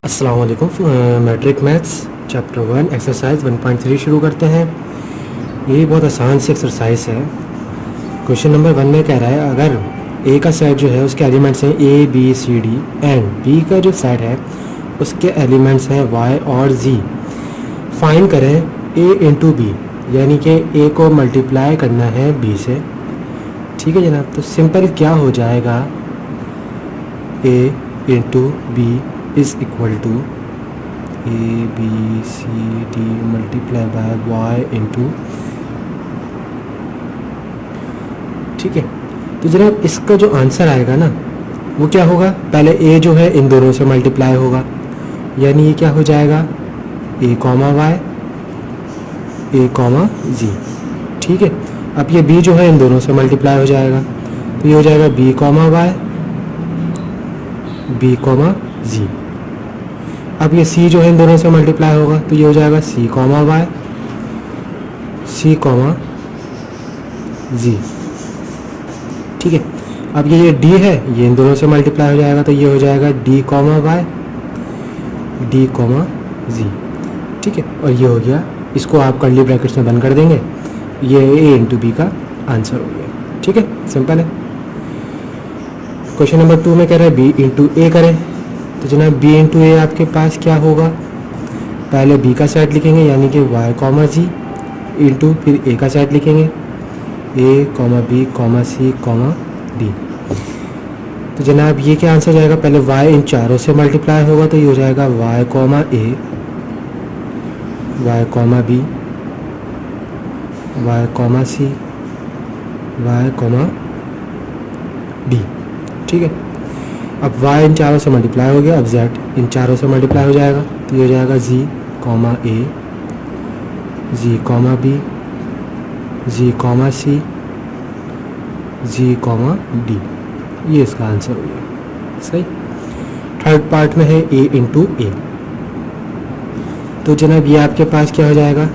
अस्सलाम वालेकुम। Matric maths chapter 1 exercise 1.3 शुरू करते हैं। ये बहुत आसान सी एक्सरसाइज है। क्वेश्चन नंबर 1 में कह रहा है अगर ए का सेट जो है उसके एलिमेंट्स हैं A B C D and B का जो सेट है उसके एलिमेंट्स हैं वाई और जी। फाइंड करें ए इंटू बी, यानी कि ए को मल्टीप्लाई करना है बी से। ठीक है जनाब, तो सिंपल क्या हो जाएगा, A into B is equal to A B C D multiply by Y into. ठीक है, तो जनाब इसका जो आंसर आएगा ना वो क्या होगा, पहले ए जो है इन दोनों से मल्टीप्लाई होगा, यानी ये क्या हो जाएगा A comma Y A comma G. ठीक है, अब ये बी जो है इन दोनों से मल्टीप्लाई हो जाएगा, तो ये हो जाएगा B comma Y B comma G. अब ये सी जो है इन दोनों से मल्टीप्लाई होगा, तो ये हो जाएगा C comma Y C comma G. ठीक है, अब ये डी है, ये इन दोनों से मल्टीप्लाई हो जाएगा, तो ये हो जाएगा D comma Y D comma G. ठीक है, और ये हो गया, इसको आप कर्ली ब्रैकेट्स में बंद कर देंगे, ये ए इंटू बी का आंसर हो गया। ठीक है, सिंपल है। क्वेश्चन नंबर 2 में कह रहा है बी इंटू ए करें, तो जनाब बी इंटू ए आपके पास क्या होगा, पहले बी का सेट लिखेंगे यानी कि वाई कॉमा जी इंटू फिर ए का सेट लिखेंगे ए comma B comma C comma D. तो जनाब ये क्या आंसर जाएगा, पहले y इन चारों से मल्टीप्लाई होगा, तो ये हो जाएगा y comma A y comma B y comma C y comma D. ठीक है, अब y इन चारों से मल्टीप्लाई हो गया, अब z इन चारों से मल्टीप्लाई हो जाएगा, तो ये हो जाएगा g कॉमा ए g कॉमा बी जी कॉमा सी जी कॉमा डी। ये इसका आंसर हो गया। सही। थर्ड पार्ट में है ए इंटू ए, तो जनाब ये आपके पास क्या हो जाएगा,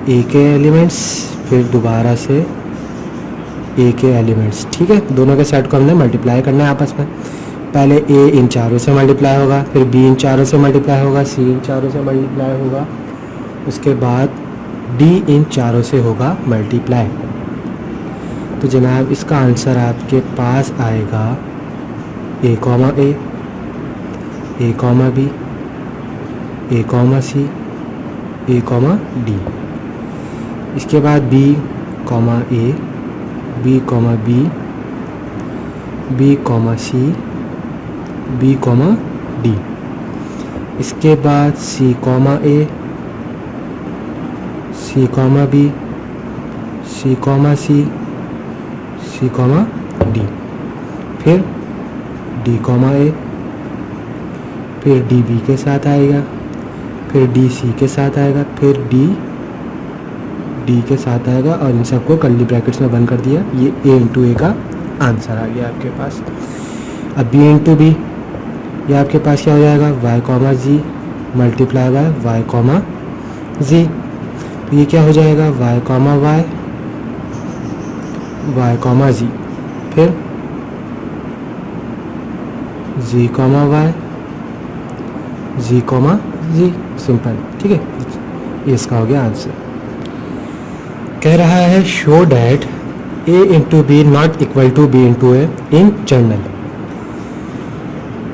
ए के एलिमेंट्स फिर दोबारा से ए के एलिमेंट्स। ठीक है, दोनों के सेट को हमने मल्टीप्लाई करना है आपस में। पहले ए इन चारों से मल्टीप्लाई होगा, फिर बी इन चारों से मल्टीप्लाई होगा, सी इन चारों से मल्टीप्लाई होगा, उसके बाद डी इन चारों से होगा मल्टीप्लाई। तो जनाब इसका आंसर आपके पास आएगा A comma A comma B A comma C A comma D. इसके बाद B comma A B comma B B comma C B comma D. इसके बाद C comma A C comma B C comma C comma D, फिर D comma A, फिर D B के साथ आएगा, फिर डी सी के साथ आएगा, फिर डी के साथ आएगा, और इन सबको कर्ली ब्रैकेट्स में बंद कर दिया। ये ए इंटू ए का आंसर आ गया आपके पास। अब बी इंटू बी, ये आपके पास क्या हो जाएगा, Y comma G multiply by Y comma G. तो ये क्या हो जाएगा, Y comma Y Y comma G, फिर G comma Y G comma G. Simple. ठीक है, ये इसका हो गया आंसर। कह रहा है show that A into B not equal to B into A in general.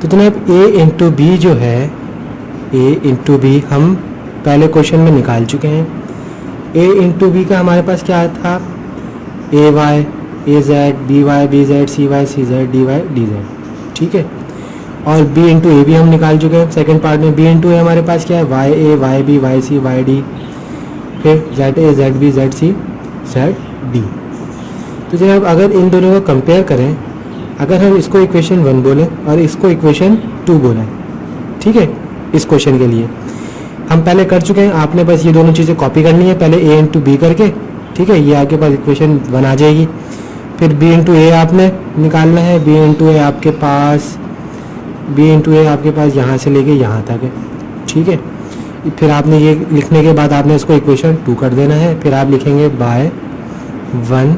तो जनाब ए इंटू बी जो है, ए इंटू बी हम पहले क्वेश्चन में निकाल चुके हैं। ए इंटू बी का हमारे पास क्या था, A Y A Z B Y B Z C Y C Z D Y D Z. ठीक है, और बी इंटू ए भी हम निकाल चुके हैं सेकंड पार्ट में। बी इंटू ए हमारे पास क्या है, Y A Y B Y C Y D, फिर Z A Z B Z C Z D. तो जनाब अगर इन दोनों को कंपेयर करें, अगर हम इसको इक्वेशन 1 बोलें और इसको इक्वेशन 2 बोलें, ठीक है, इस क्वेश्चन के लिए हम पहले कर चुके हैं, आपने बस ये दोनों चीज़ें कॉपी करनी है, पहले ए इंटू बी करके। ठीक है, ये आपके पास इक्वेशन 1 आ जाएगी। फिर बी इंटू ए आपने निकालना है, बी इंटू ए आपके पास यहाँ से लेके यहाँ तक है। ठीक है, फिर आपने ये लिखने के बाद आपने इसको इक्वेशन 2 कर देना है, फिर आप लिखेंगे by 1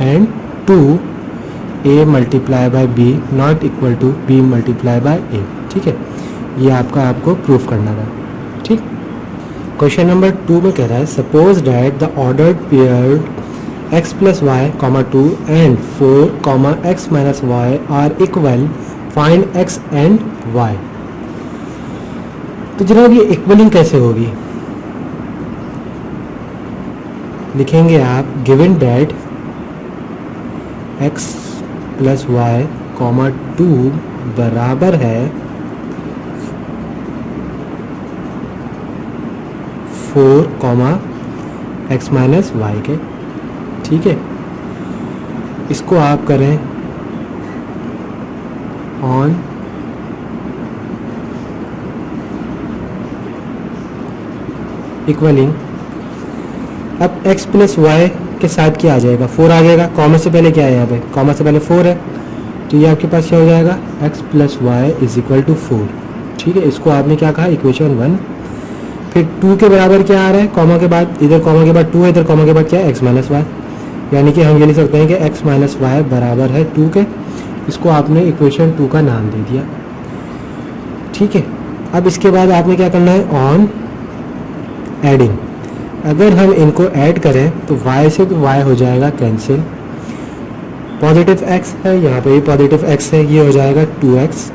and 2 a multiply by b not equal to b multiply by a। ठीक है, ये आपको प्रूफ करना था। ठीक, क्वेश्चन नंबर 2 में कह रहा है suppose that the ordered pair x plus y comma 2 and 4 comma x minus y are equal, find x and y। तो जनाब ये इक्वलिंग कैसे होगी, लिखेंगे आप given that x plus y comma 2 बराबर है 4 कॉमा एक्स माइनस वाई के। ठीक है, इसको आप करें ऑन इक्वलिंग। अब x प्लस वाई के साथ क्या आ जाएगा, 4 आ जाएगा, कॉमा से पहले क्या है, यहाँ पे कॉमा से पहले 4 है, तो ये आपके पास क्या हो जाएगा x plus y is equal to 4। ठीक है, इसको आपने क्या कहा इक्वेशन 1। फिर 2 के बराबर क्या आ रहा है, कॉमा के बाद, इधर कॉमा के बाद 2 है, इधर कॉमा के बाद क्या है x माइनस वाई, यानी कि हम ये लिख सकते हैं कि x माइनस वाई बराबर है 2 के। इसको आपने इक्वेशन 2 का नाम दे दिया। ठीक है, अब इसके बाद आपने क्या करना है ऑन एडिंग। अगर हम इनको ऐड करें तो y से तो y हो जाएगा कैंसिल, पॉजिटिव x है, यहाँ पे भी पॉजिटिव x है, ये हो जाएगा 2x,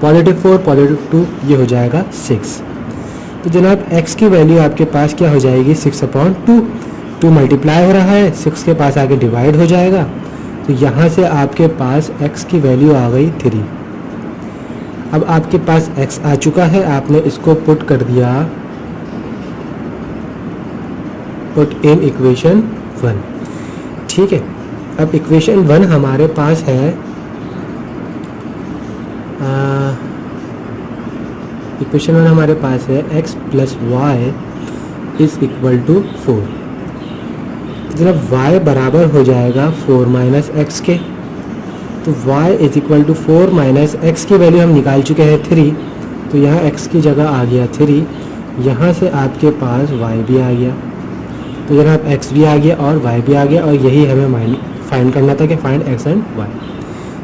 पॉजिटिव 4 पॉजिटिव 2 ये हो जाएगा 6। तो जनाब x की वैल्यू आपके पास क्या हो जाएगी 6/2, 2 मल्टीप्लाई हो रहा है, 6 के पास आके डिवाइड हो जाएगा, तो यहाँ से आपके पास x की वैल्यू आ गई 3। अब आपके पास x आ चुका है, आपने इसको पुट कर दिया, पुट इन इक्वेशन 1। ठीक है, अब इक्वेशन 1 हमारे पास है, इक्वेशन 1 हमारे पास है x plus y is equal to 4। जब y बराबर हो जाएगा 4 माइनस एक्स के, तो y is equal to 4 minus x की वैल्यू हम निकाल चुके हैं 3, तो यहाँ x की जगह आ गया 3, यहाँ से आपके पास y भी आ गया, तो जनाब x भी आ गया और y भी आ गया, और यही हमें फाइंड करना था कि फाइंड x एंड y।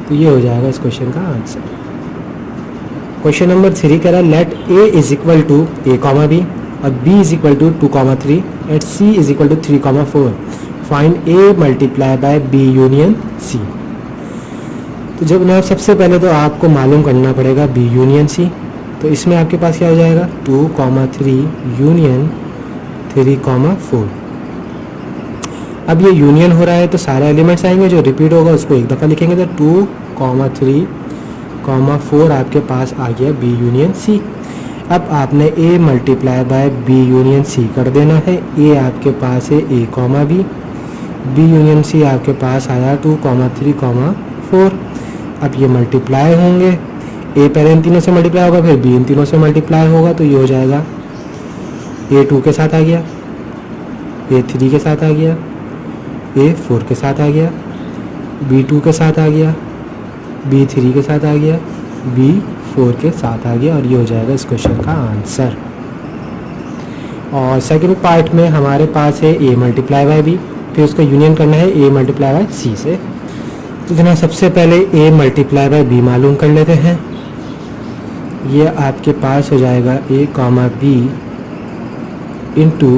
तो ये हो जाएगा इस क्वेश्चन का आंसर। क्वेश्चन नंबर 3 कह रहा है let a is equal to a comma b और b is equal to 2 comma 3 at c is equal to 3 comma 4, find a multiply by b union c। तो जब ना सबसे पहले तो आपको मालूम करना पड़ेगा b यूनियन c, तो इसमें आपके पास क्या हो जाएगा 2 कॉमा 3 यूनियन 3 कॉमा 4। अब ये यूनियन हो रहा है तो सारे एलिमेंट्स आएंगे, जो रिपीट होगा उसको एक दफ़ा लिखेंगे, तो 2 कॉमा 3 कॉमा 4 आपके पास आ गया b यूनियन c। अब आपने a multiply by b union c कर देना है। a आपके पास है a comma b, b union c आपके पास आया 2 कॉमा 3 कॉमा 4। अब ये मल्टीप्लाई होंगे, a पहले इन तीनों से मल्टीप्लाई होगा, फिर b इन तीनों से मल्टीप्लाई होगा, तो ये हो जाएगा a 2 के साथ आ गया, a 3 के साथ आ गया, a 4 के साथ आ गया, b 2 के साथ आ गया, b 3 के साथ आ गया, b 4 के साथ आ गया, और ये हो जाएगा इस क्वेश्चन का आंसर। और सेकंड पार्ट में हमारे पास है a मल्टीप्लाई बाय b, फिर उसका यूनियन करना है a मल्टीप्लाई बाय c से। तो जनाब सबसे पहले a मल्टीप्लाई बाय b मालूम कर लेते हैं। ये आपके पास हो जाएगा a comma b into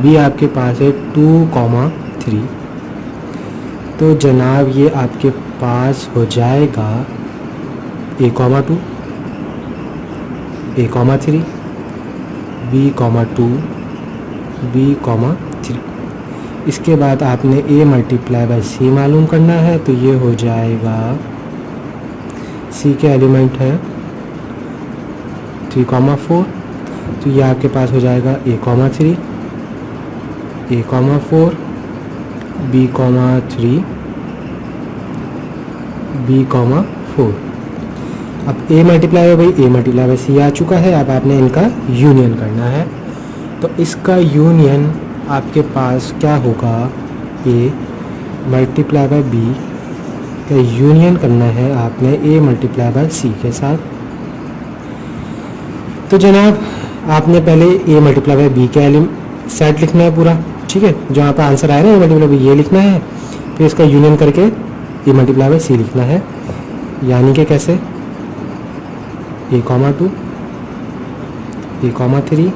b आपके पास है 2 कॉमा 3, तो जनाब ये आपके पास हो जाएगा a comma 2, a comma 3, b comma 2, b comma 3। इसके बाद आपने a मल्टीप्लाई बाय c मालूम करना है, तो ये हो जाएगा c के एलिमेंट है 3 कॉमा 4, तो ये आपके पास हो जाएगा a comma 3, a comma 4, b comma 3, b comma 4। अब a multiply by a multiply bye c आ चुका है, अब आपने इनका यूनियन करना है, तो इसका यूनियन आपके पास क्या होगा, a मल्टीप्लाई बाय b का यूनियन करना है आपने a मल्टीप्लाई बाय c के साथ। तो जनाब आपने पहले a मल्टीप्लाई बाय b का सेट लिखना है पूरा, ठीक है, जहाँ पर आंसर आया ना a मल्टीप्लाई बाय ये लिखना है, फिर इसका यूनियन करके a मल्टीप्लाई बाय c लिखना है, यानी कि कैसे, A, 2, A, 3,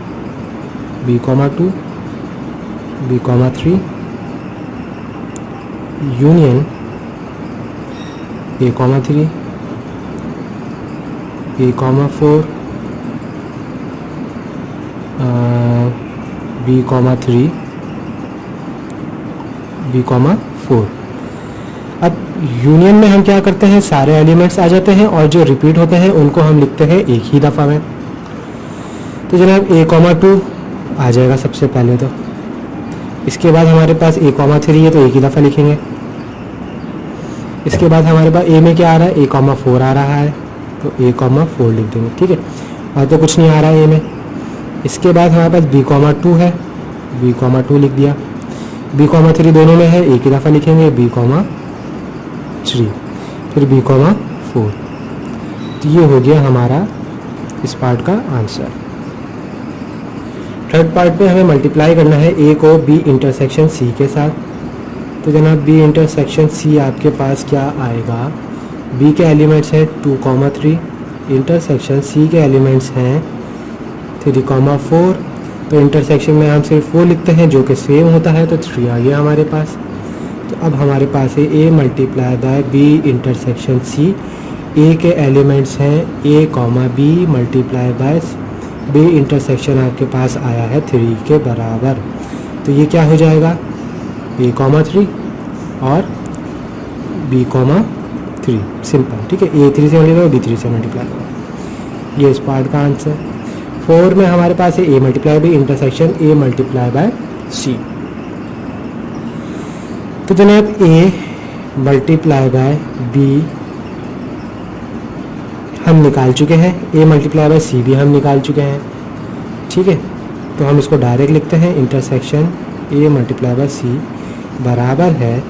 B, 2, B, 3, union A, 3, A, 4, B, 3, B, 4। अब यूनियन में हम क्या करते हैं, सारे एलिमेंट्स आ जाते हैं और जो रिपीट होते हैं उनको हम लिखते हैं एक ही दफ़ा में। तो जनाब A, 2 आ जाएगा सबसे पहले। तो इसके बाद हमारे पास A, 3 है तो एक ही दफ़ा लिखेंगे। इसके बाद हमारे पास A में क्या आ रहा है, A, 4 आ रहा है तो A, 4 लिख देंगे, ठीक है। और तो कुछ नहीं आ रहा है A में। इसके बाद हमारे पास B, 2 है, B, 2 लिख दिया। B, 3 दोनों में है, एक ही दफ़ा लिखेंगे B, 3, फिर B, 4। तो ये हो गया हमारा इस पार्ट का आंसर। थर्ड पार्ट पे हमें मल्टीप्लाई करना है A को B इंटरसेक्शन C के साथ। तो जनाब B इंटरसेक्शन C आपके पास क्या आएगा, B के एलिमेंट्स हैं 2, 3, इंटरसेक्शन C के एलिमेंट्स हैं 3, 4। तो इंटरसेक्शन में हम सिर्फ वो लिखते हैं जो कि सेम होता है, तो 3 आ गया हमारे पास। तो अब हमारे पास है A multiply by B intersection C। A के एलिमेंट्स हैं A, B multiply by B intersection आपके पास आया है 3 के बराबर। तो ये क्या हो जाएगा, A, 3 और B, 3, सिंपल, ठीक है। A 3 से मल्टीप्लाई, B 3 से मल्टीप्लाई होगा। ये इस पार्ट का आंसर। 4 में हमारे पास है A multiply by intersection A multiply bye C। तो जनाब A मल्टीप्लाई बाय B हम निकाल चुके हैं, A मल्टीप्लाई बाय C भी हम निकाल चुके हैं, ठीक है। तो हम इसको डायरेक्ट लिखते हैं, intersection A multiply bye C बराबर है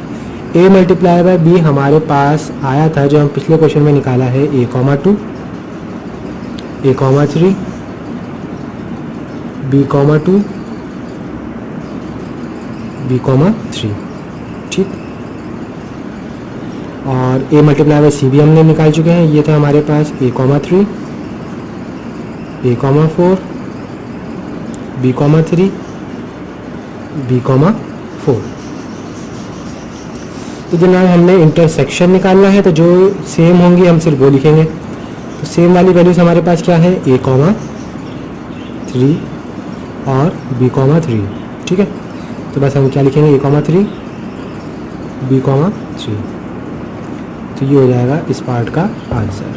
A मल्टीप्लाई बाय B हमारे पास आया था जो हम पिछले क्वेश्चन में निकाला है A, 2, A, 3, B, 2, B, 3, ठीक। और A मल्टीप्लाई बाय C भी हमने निकाल चुके हैं। ये था हमारे पास A, 3, A, 4, B, 3, B, 4। तो जनाब हमने इंटरसेक्शन निकालना है, तो जो सेम होंगी हम सिर्फ वो लिखेंगे। तो सेम वाली वैल्यूज हमारे पास क्या है, A, 3 और B, 3, ठीक है। तो बस हम क्या लिखेंगे, A, 3, B, 3। तो ये हो जाएगा इस पार्ट का answer.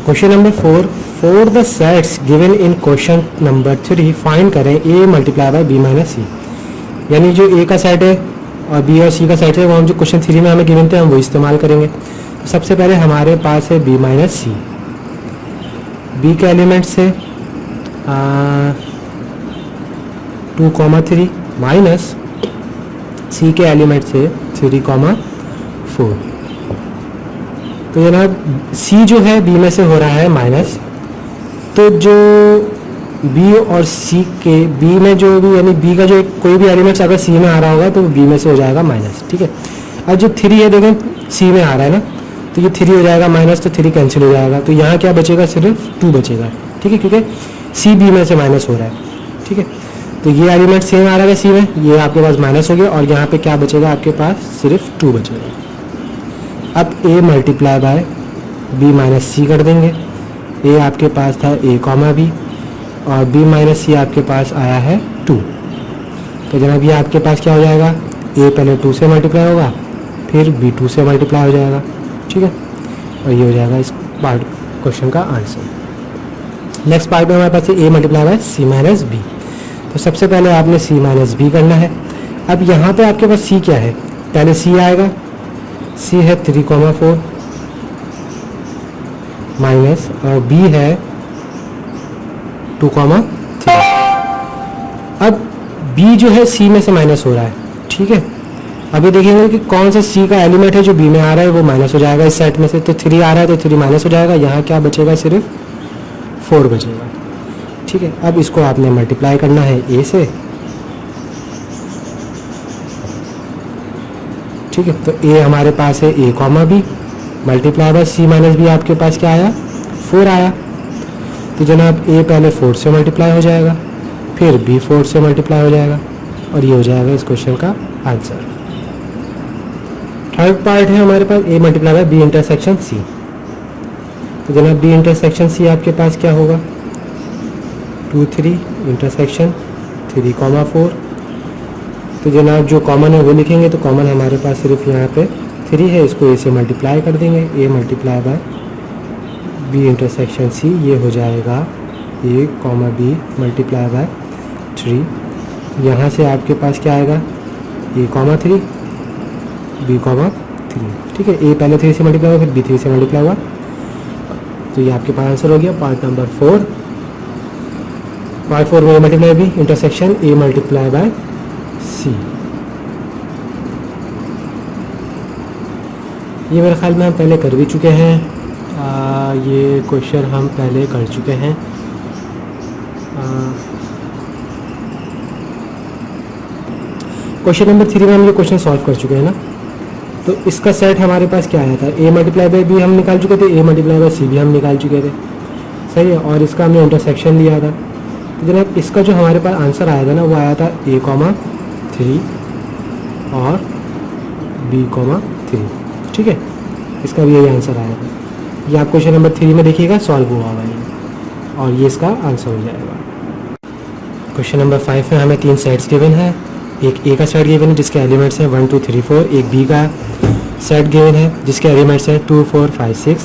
Question number 4, for the sets given in question number 3 find करें A multiply by B minus C। यानी जो A का सेट है और B और C का सेट है वो हम जो क्वेश्चन 3 में हमें गिवन थे हम वो इस्तेमाल करेंगे। तो सबसे पहले हमारे पास है B माइनस C। B के एलिमेंट्स है 2, 3 माइनस C के एलिमेंट्स है 3, 4। तो जनाब C जो है B में से हो रहा है माइनस, तो जो B और C के B में जो भी यानी B का जो कोई भी एलिमेंट्स अगर C में आ रहा होगा तो B में से हो जाएगा माइनस, ठीक है। अब जो 3 है देखें C में आ रहा है ना, तो ये 3 हो जाएगा माइनस, तो 3 कैंसिल हो जाएगा। तो यहाँ क्या बचेगा, सिर्फ 2 बचेगा, ठीक है, क्योंकि C B में से माइनस हो रहा है, ठीक है। तो ये एलिमेंट सेम आ रहा है C में, ये आपके पास माइनस हो गया और यहाँ पे क्या बचेगा आपके पास, सिर्फ 2 बचेगा। अब A multiply by B minus C कर देंगे। A आपके पास था A, B और B माइनस C आपके पास आया है 2। तो जनाब ये आपके पास क्या हो जाएगा, A पहले 2 से मल्टीप्लाई होगा, फिर B 2 से मल्टीप्लाई हो जाएगा, ठीक है। और ये हो जाएगा इस पार्ट क्वेश्चन का आंसर। नेक्स्ट पार्ट में हमारे पास है A multiply bye C minus B। तो सबसे पहले आपने C माइनस B करना है। अब यहाँ पे आपके पास C क्या है, पहले C आएगा, C है 3, 4 माइनस और B है 2, 3। अब B जो है C में से माइनस हो रहा है, ठीक है। अभी देखेंगे कि कौन सा C का एलिमेंट है जो B में आ रहा है वो माइनस हो जाएगा इस सेट में से। तो 3 आ रहा है तो 3 माइनस हो जाएगा, यहाँ क्या बचेगा, सिर्फ 4 बचेगा, ठीक है। अब इसको आपने मल्टीप्लाई करना है A से, ठीक है। तो A हमारे पास है A, B multiply bye C minus B आपके पास क्या आया, 4 आया, तो जनाब ए पहले 4 से मल्टीप्लाई हो जाएगा, फिर बी 4 से मल्टीप्लाई हो जाएगा, और ये हो जाएगा इस क्वेश्चन का आंसर। थर्ड पार्ट है हमारे पास A multiply by B intersection C. तो जनाब बी इंटरसेक्शन सी आपके पास क्या होगा, 2 3 इंटरसेक्शन 3 4। तो जनाब जो कॉमन है वो लिखेंगे, तो कॉमन हमारे पास सिर्फ यहाँ पे 3 है, इसको ए से मल्टीप्लाई कर देंगे, A multiply by B intersection C, ये हो जाएगा A comma B multiply by 3। यहाँ से आपके पास क्या आएगा, ए कॉमा 3 बी कॉमा 3, ठीक है। ए पहले 3 से मल्टीप्लाई हुआ, फिर बी 3 से मल्टीप्लाई हुआ, तो ये आपके पास आंसर हो गया पार्ट नंबर 4। पार्ट 4 में A multiply B intersection A multiply by C. ये मेरे ख्याल में हम पहले कर भी चुके हैं, ये क्वेश्चन हम पहले कर चुके हैं। क्वेश्चन नंबर 3 में हम ये क्वेश्चन सॉल्व कर चुके हैं ना। तो इसका सेट हमारे पास क्या आया था, ए मल्टीप्लाई बाय बी हम निकाल चुके थे, ए मल्टीप्लाई बाय सी भी हम निकाल चुके थे, सही है। और इसका हमने इंटरसेक्शन लिया था। तो जनाब इसका जो हमारे पास आंसर आया था ना, वो आया था ए कॉमा 3 और बी कॉमा 3, ठीक है। इसका भी यही आंसर आया था। ये आप क्वेश्चन नंबर 3 में देखिएगा सॉल्व हुआ हुआ है, और ये इसका आंसर हो जाएगा। क्वेश्चन नंबर 5 में हमें 3 सेट्स गिवन है। एक ए का सेट गिवन है जिसके एलिमेंट्स हैं 1 2 3 4। एक बी का सेट गिवन है जिसके एलिमेंट्स हैं 2 4 5 6।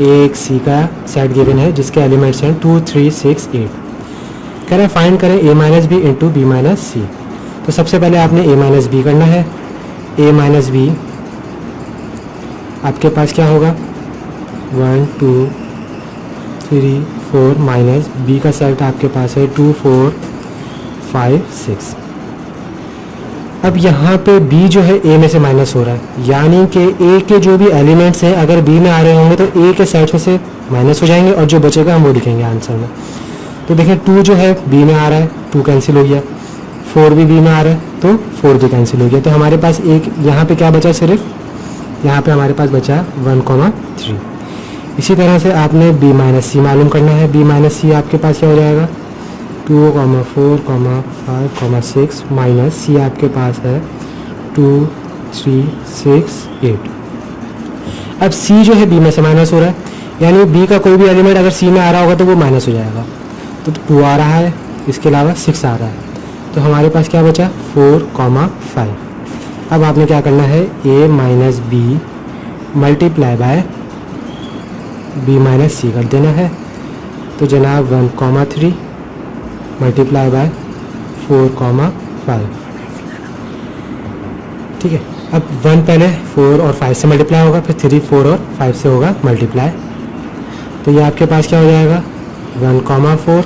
एक सी का सेट गिवन है जिसके एलिमेंट्स हैं 2 3 6 8। कह रहे हैं फाइंड करें A minus B into B minus C. तो सबसे पहले आपने ए माइनस बी करना है। ए माइनस बी आपके पास क्या होगा, 1 2 3 4 माइनस बी का सेट आपके पास है 2 4 5 6। अब यहाँ पे b जो है a में से माइनस हो रहा है, यानी कि a के जो भी एलिमेंट्स हैं अगर b में आ रहे होंगे तो a के सेट में से माइनस हो जाएंगे, और जो बचेगा हम वो लिखेंगे आंसर में। तो देखें 2 जो है b में आ रहा है, 2 कैंसिल हो गया, 4 भी b में आ रहा है तो 4 भी कैंसिल हो गया। तो हमारे पास एक यहाँ पे क्या बचा, सिर्फ यहाँ पे हमारे पास बचा 1 3। इसी तरह से आपने b माइनस सी मालूम करना है। b माइनस सी आपके पास क्या हो जाएगा, 2 4 5 6 माइनस सी आपके पास है 2 3 6 8। अब सी जो है बी में से माइनस हो रहा है, यानी बी का कोई भी एलिमेंट अगर सी में आ रहा होगा तो वो माइनस हो जाएगा। तो 2 आ रहा है, इसके अलावा 6 आ रहा है, तो हमारे पास क्या बचा 4 5। अब आपने क्या करना है, A minus B multiply by B minus C कर देना है। तो जनाब 1 3 मल्टीप्लाई बाय 4 5, ठीक है। अब 1 पहले 4 और 5 से मल्टीप्लाई होगा, फिर 3 4 और 5 से होगा मल्टीप्लाई। तो ये आपके पास क्या हो जाएगा 1 4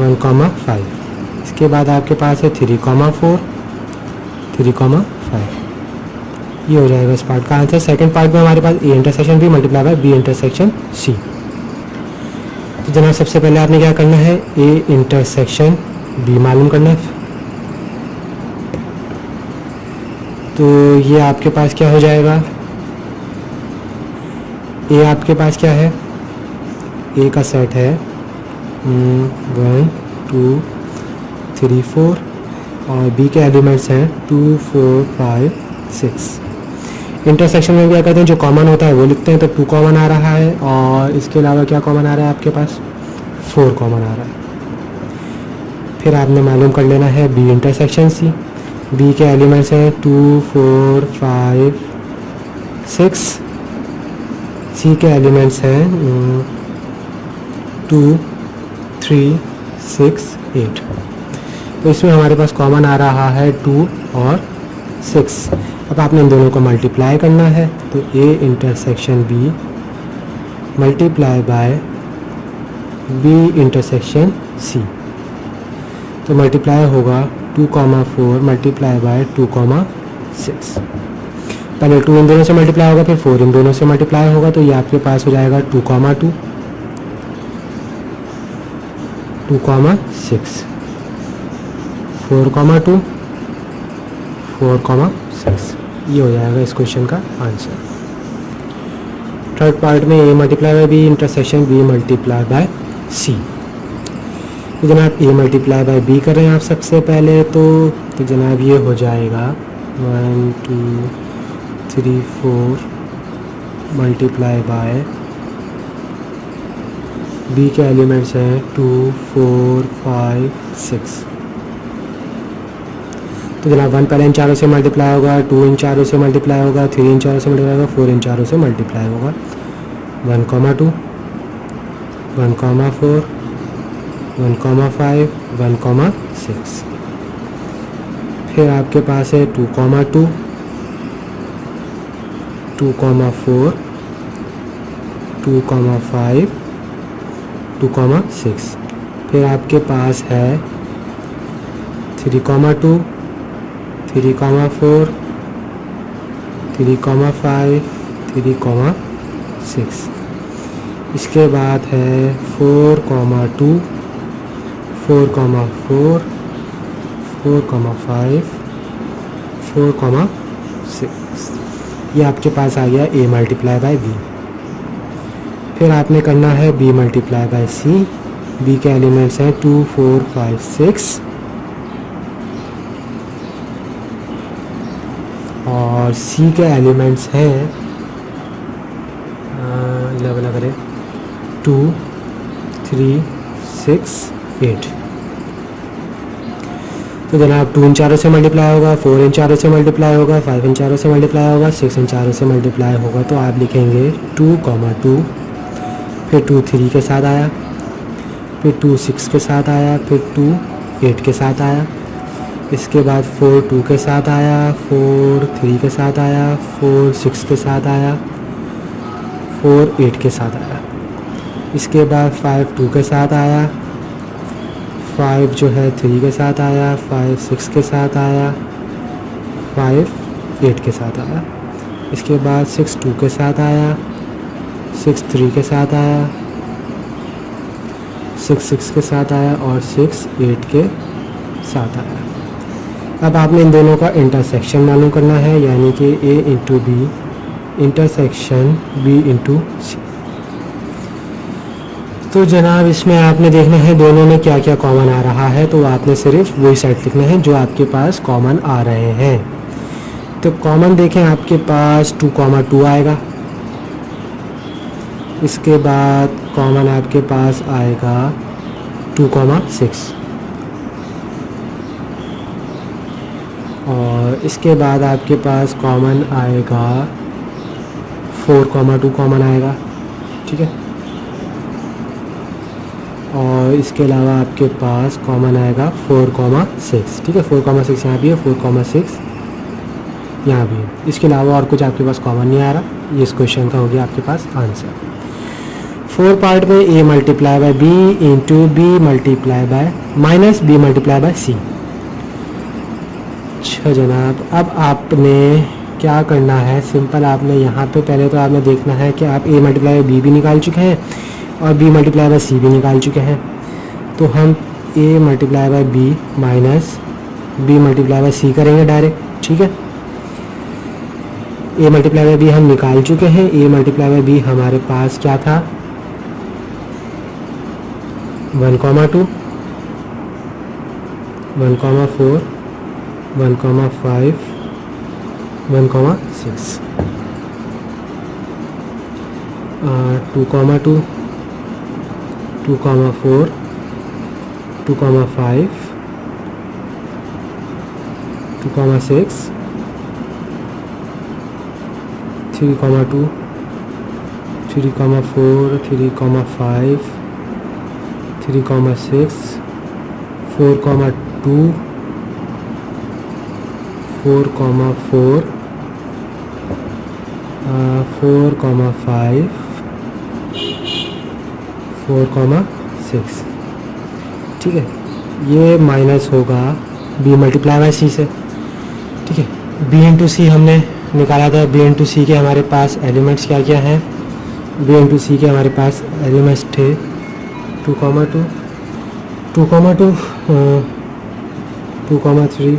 1 5। इसके बाद आपके पास है 3 4 3 5। ये हो जाएगा इस पार्ट का आंसर। सेकंड पार्ट में हमारे पास A intersection B multiply by B intersection C. तो जनाब सबसे पहले आपने क्या करना है, ए इंटरसेक्शन बी मालूम करना है। तो ये आपके पास क्या हो जाएगा, ए आपके पास क्या है, ए का सेट है 1 2 3 4 और बी के एलिमेंट्स हैं 2 4 5 6। इंटरसेक्शन में क्या करते हैं, जो कॉमन होता है वो लिखते हैं। तो 2 कॉमन आ रहा है, और इसके अलावा क्या कॉमन आ रहा है आपके पास, 4 कॉमन आ रहा है। फिर आपने मालूम कर लेना है बी इंटरसेक्शन सी। बी के एलिमेंट्स हैं 2 4 5 6। सी के एलिमेंट्स हैं 2 3 6 8। तो इसमें हमारे पास कॉमन आ रहा है 2 और 6। अब आपने इन दोनों को मल्टीप्लाई करना है। तो A intersection B multiply by B intersection C. तो मल्टीप्लाई होगा 2 4 मल्टीप्लाई बाय 2 6। पहले 2 इन दोनों से मल्टीप्लाई होगा, फिर 4 इन दोनों से मल्टीप्लाई होगा। तो ये आपके पास हो जाएगा 2 2 2 6 4 2 4 6। ये हो जाएगा इस क्वेश्चन का आंसर। थर्ड पार्ट में A multiply by B intersection B multiply by C. तो जनाब ए मल्टीप्लाई बाय बी कर रहे हैं आप सबसे पहले तो जनाब ये हो जाएगा 1 2 3 4 मल्टीप्लाई बाय बी के एलिमेंट्स हैं 2 4 5 6। तो जनाब 1 पहले इन चारों से मल्टीप्लाई होगा, 2 इन चारों से मल्टीप्लाई होगा, 3 इन चारों से मल्टीप्लाई होगा, 4 इन चारों से मल्टीप्लाई होगा। 1 2 1 4 1 5 1 6। फिर आपके पास है 2 2 2 4 2 5 2 6। फिर आपके पास है 3 2 3 4 3 5 3 6। इसके बाद है 4 2 4 4 4 5 4 6। ये आपके पास आ गया a मल्टीप्लाई बाय b। फिर आपने करना है b multiply bye c। b के एलिमेंट्स हैं 2 4 5 6 और c के एलिमेंट्स हैं लेवल करें 2 3 6 8। तो जनाब 2 इन चारों से मल्टीप्लाई होगा, 4 इन चारों से मल्टीप्लाई होगा, 5 इन चारों से मल्टीप्लाई होगा, 6 इन चारों से मल्टीप्लाई होगा। तो आप लिखेंगे 2 2, फिर 2 3 के साथ आया, फिर 2 6 के साथ आया, फिर 2 8 के साथ आया। इसके बाद 4 2 के साथ आया, 4 3 के साथ आया, 4 6 के साथ आया, 4 8 के साथ आया। इसके बाद 5 2 के साथ आया, 5 जो है 3 के साथ आया, 5 6 के साथ आया, 5 8 के साथ आया। इसके बाद 6 2 के साथ आया, 6 3 के साथ आया, 6 6 के साथ आया और 6 8 के साथ आया। अब आपने इन दोनों का इंटरसेक्शन मालूम करना है, यानी कि a into B intersection b into C. तो जनाब इसमें आपने देखना है दोनों में क्या क्या कॉमन आ रहा है, तो आपने सिर्फ वही सेट लिखना है जो आपके पास कॉमन आ रहे हैं। तो कॉमन देखें आपके पास 2 2 आएगा। इसके बाद कॉमन आपके पास आएगा 2 6 और इसके बाद आपके पास कॉमन आएगा 4 2 कॉमन आएगा, ठीक है। और इसके अलावा आपके पास कॉमन आएगा 4 6, ठीक है। 4 6 यहाँ भी है, 4 6 यहाँ भी है। इसके अलावा और कुछ आपके पास कॉमन नहीं आ रहा। ये इस क्वेश्चन का हो गया आपके पास आंसर। 4 पार्ट में a multiply by b into B multiply by minus B multiply by C. अच्छा जनाब, अब आपने क्या करना है, सिंपल आपने यहाँ पे पहले तो आपने देखना है कि आप a मल्टीप्लाई बाय b भी निकाल चुके हैं और b मल्टीप्लाई बाय सी भी निकाल चुके हैं। तो हम a multiply by b minus b multiply by C करेंगे डायरेक्ट, ठीक है। a मल्टीप्लाई बाय b हम निकाल चुके हैं। a मल्टीप्लाई बाय b हमारे पास क्या था, 1 2 1 4 1 5 1 6 2 2 2 4 2 5 2 6 3 2 3 4 3 5 3 6 4 2 4 4 4 5 4 6, ठीक है। ये माइनस होगा b मल्टीप्लाई बाय सी से, ठीक है। b इंटू सी हमने निकाला था। b इंटू सी के हमारे पास एलिमेंट्स क्या क्या हैं, b इंटू सी के हमारे पास एलिमेंट्स थे 2 2 2 2 2 3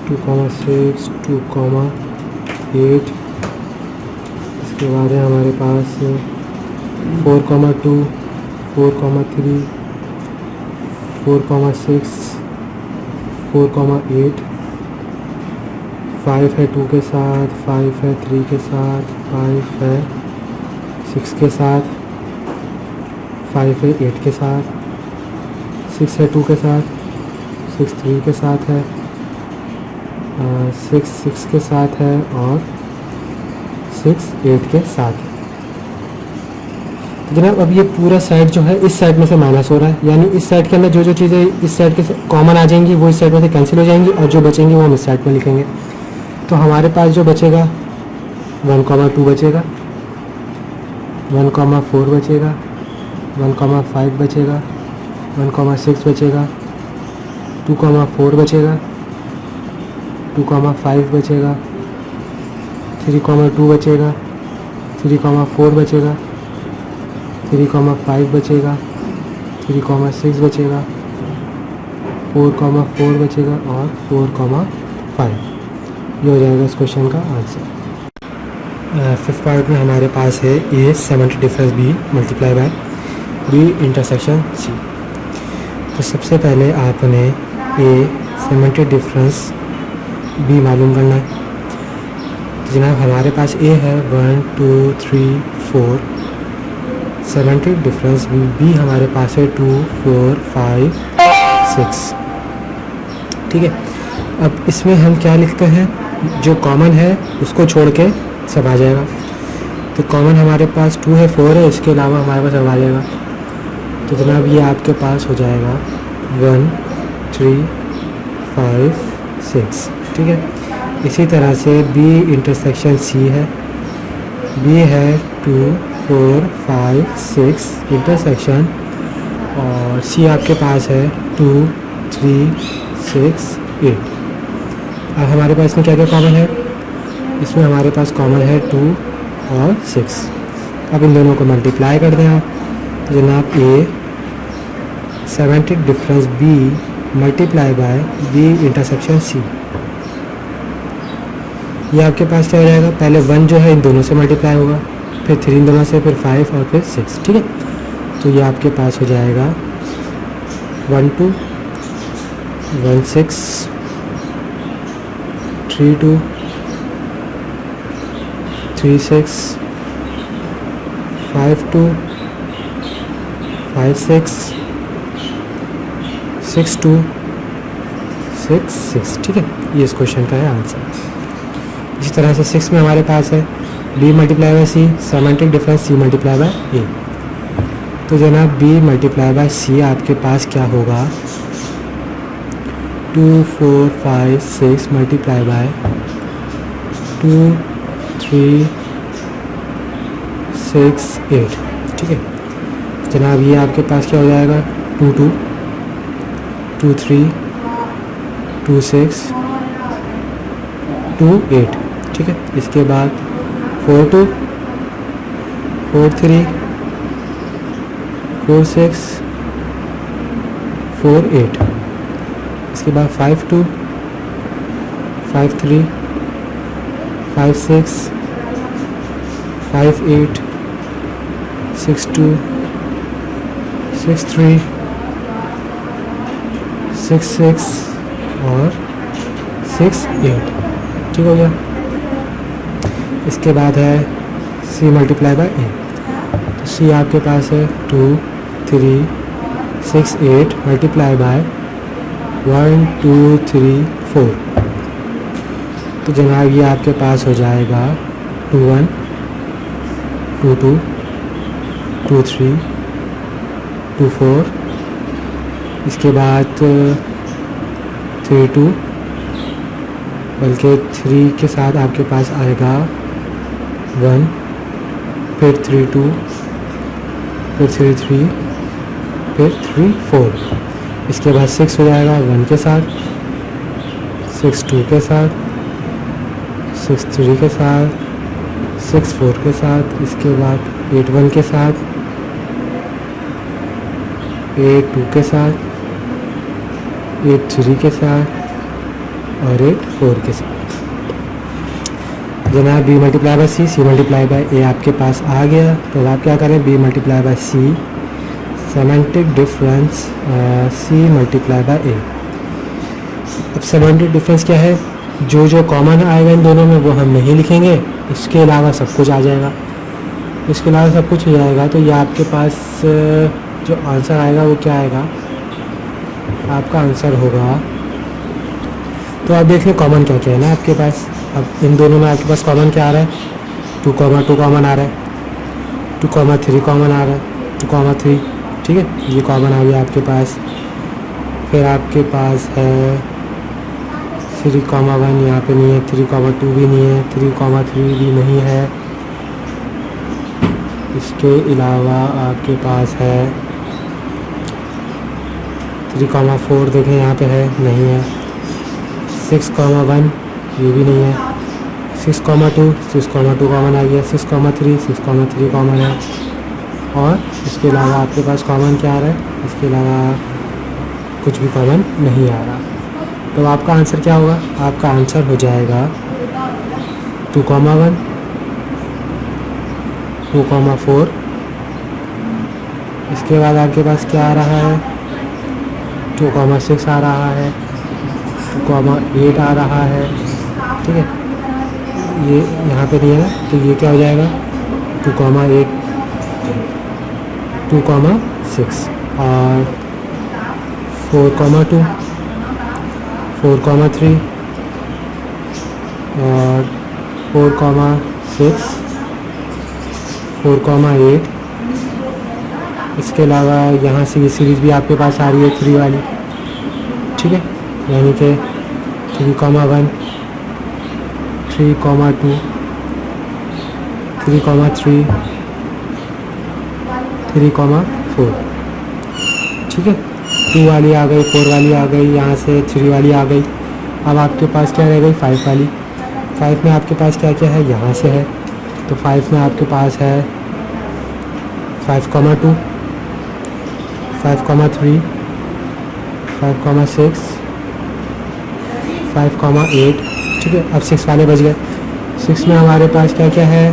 2 6 2 8। इसके उसके बाद है हमारे पास 4,2, 4,3, 4,6, 4,8, 5 है 2 के साथ, 5 है 3 के साथ, 5 है 6 के साथ, 5 है 8 के साथ, 6 है 2 के साथ, 6 3 के साथ है, 6 6 के साथ है और 6 8 के साथ है। तो जनाब अब ये पूरा सेट जो है इस सेट में से माइनस हो रहा है, यानी इस सेट के अंदर जो जो चीज़ें इस सेट के कॉमन आ जाएंगी वो इस सेट में से कैंसिल हो जाएंगी और जो बचेंगी वो हम इस सेट में लिखेंगे। तो हमारे पास जो बचेगा 1,2 बचेगा, 1,4 बचेगा, 1,5 बचेगा, 1,6 बचेगा, 2,4 बचेगा, 2,5 बचेगा, 3,2 बचेगा, 3,4 बचेगा, 3,5 बचेगा, 3,6 बचेगा, 4,4 बचेगा और 4,5। ये हो जाएगा इस क्वेश्चन का आंसर। फिफ्थ पार्ट में हमारे पास है A symmetric difference B multiply by B intersection C. तो सबसे पहले आपने ए सेमेंटिक डिफरेंस बी मालूम करना है। तो जनाब हमारे पास ए है 1 2 3 4, सेमेंटिक डिफरेंस बी हमारे पास है 2 4 5 6। ठीक है, अब इसमें हम क्या लिखते हैं, जो कॉमन है उसको छोड़ के सब आ जाएगा। तो कॉमन हमारे पास 2 है, 4 है, इसके अलावा हमारे पास सब आ जाएगा। तो जनाब ये आपके पास हो जाएगा 1 3 5 6। ठीक है, इसी तरह से बी इंटरसेक्शन सी है, बी है 2 4 5 6 इंटरसेक्शन और सी आपके पास है 2 3 6 8। अब हमारे पास इसमें क्या क्या कॉमन है, इसमें हमारे पास कॉमन है 2 और 6। अब इन दोनों को मल्टीप्लाई कर दें आप। तो जनाब A symmetric difference B multiply by B intersection C, ये आपके पास क्या हो जाएगा, पहले 1 जो है इन दोनों से मल्टीप्लाई होगा, फिर 3 इन दोनों से, फिर 5 और फिर 6। ठीक है, तो ये आपके पास हो जाएगा 1 2 1 6 3 2 3 6 5 2 5 6 6 2 6 6। ठीक है, ये इस क्वेश्चन का है आंसर। इसी तरह से 6 में हमारे पास है b multiply by C, symmetric difference c multiply by a। तो जनाब b मल्टीप्लाई बाय c आपके पास क्या होगा, 2 4 5 6 मल्टीप्लाई बाय 2 3 6 8। ठीक है, जनाब ये आपके पास क्या हो जाएगा, 2 2 2 3 2 6 2 8। ठीक है, इसके बाद 4 2 4 3 4 6 4 8। इसके बाद 5 2 5 3 5 6 5 8 6 2 6 3 6 6 और 6 8। ठीक हो गया। इसके बाद है c मल्टीप्लाई बाय a। तो c आपके पास है 2 3 6 8 मल्टीप्लाई बाय 1 2 3 4। तो जनाब ये आपके पास हो जाएगा 2 1 2 2 2 3 2 4। इसके बाद 3 2, बल्कि 3 के साथ आपके पास आएगा 1, फिर 3 2, फिर 3 3, फिर 3 4। इसके बाद 6 हो जाएगा 1 के साथ, 6 2 के साथ, 6 3 के साथ, 6 4 के साथ। इसके बाद 8 1 के साथ, 8 2 के साथ, 8 3 के साथ और 8 4 के साथ। जना B multiply by C multiply by A आपके पास आ गया, तो आप क्या करें, B multiply by C, symmetric difference C multiply by A. अब सेमेंटिक डिफरेंस क्या है, जो जो कॉमन आएगा इन दोनों में वो हम नहीं लिखेंगे, इसके अलावा सब कुछ आ जाएगा, इसके अलावा सब कुछ हो जाएगा। तो ये आपके पास जो आंसर आएगा वो क्या आएगा, आपका आंसर होगा, तो आप देखिए कॉमन क्या क्या है ना आपके पास। अब इन दोनों में आपके पास कॉमन क्या आ रहा है, 2,2 कॉमन आ रहा है, 2,3 कॉमन आ रहा है, 2,3, ठीक है, ये कॉमन आ गया आपके पास। फिर आपके पास है 3,1 यहाँ पे नहीं है, 3,2 भी नहीं है, 3,3 भी नहीं है। इसके अलावा आपके पास है 3,4 देखें यहाँ पे है, नहीं है। 6,1 ये भी नहीं है। 6,2 कॉमन आ गया, 6,3 कॉमन है। और इसके अलावा आपके पास कॉमन क्या आ रहा है, इसके अलावा कुछ भी कॉमन नहीं आ रहा। तो आपका आंसर क्या होगा, आपका आंसर हो जाएगा 2,1, 2,4। इसके बाद आपके पास क्या आ रहा है, 2,6 आ रहा है, 2,8 आ रहा है, ठीक है, ये यहाँ पे नहीं है ना, तो ये क्या हो जाएगा 2,8, 2,6 और 4,2, 4,3 और 4,6, 4,8। इसके अलावा यहाँ से ये सीरीज़ भी आपके पास आ रही है 3 वाली, ठीक है, यानी कि 3,1, 3,2, 3,3, 3,4, ठीक है। 2 वाली आ गई, 4 वाली आ गई, यहाँ से 3 वाली आ गई। अब आपके पास क्या रह गई, 5 वाली। 5 में आपके पास क्या क्या है, यहाँ से है, तो 5 में आपके पास है 5,2, 5,3, 5,6, 5,8, ठीक है। अब 6 वाले बच गए। 6 में हमारे पास क्या क्या है,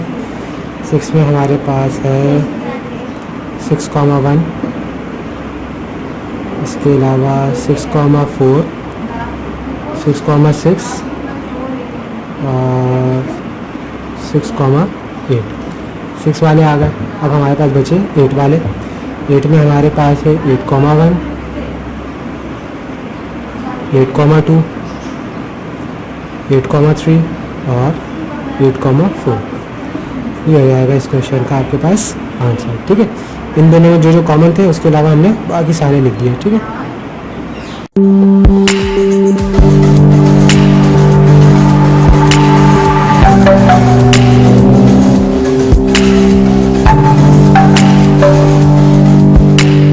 6 में हमारे पास है 6,1, इसके अलावा 6,4, 6,6 और 6,8। 6 वाले आ गए। अब हमारे पास बचे 8 वाले। 8 में हमारे पास है 8,1, 8,2, 8,3 और 8,4। ये हो जाएगा इस क्वेश्चन का आपके पास आंसर, ठीक है। इन दोनों में जो जो कॉमन थे उसके अलावा हमने बाकी सारे लिख दिए, ठीक है।